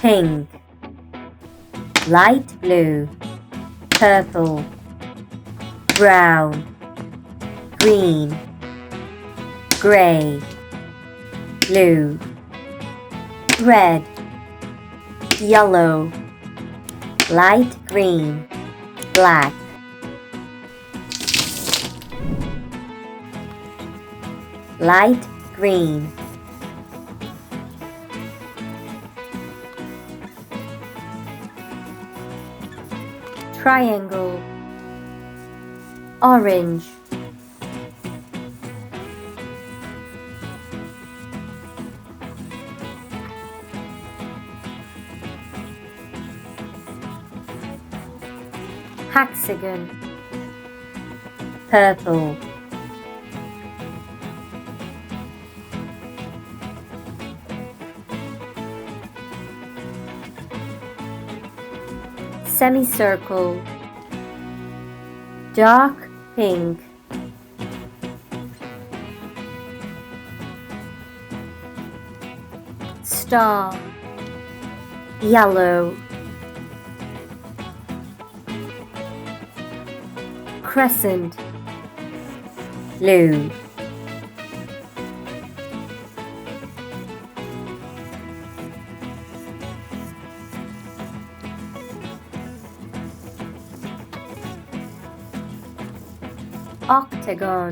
pink, light blue, purple, brown, green, gray, blue, red, yellow, light green, black, light green, triangle, orange, hexagon, purple, semicircle, dark pink, star, yellow, crescent, blue, octagon,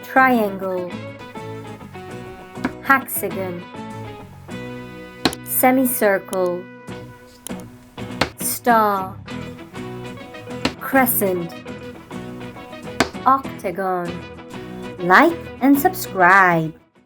triangle, hexagon, semicircle, star, crescent, octagon. Like and subscribe.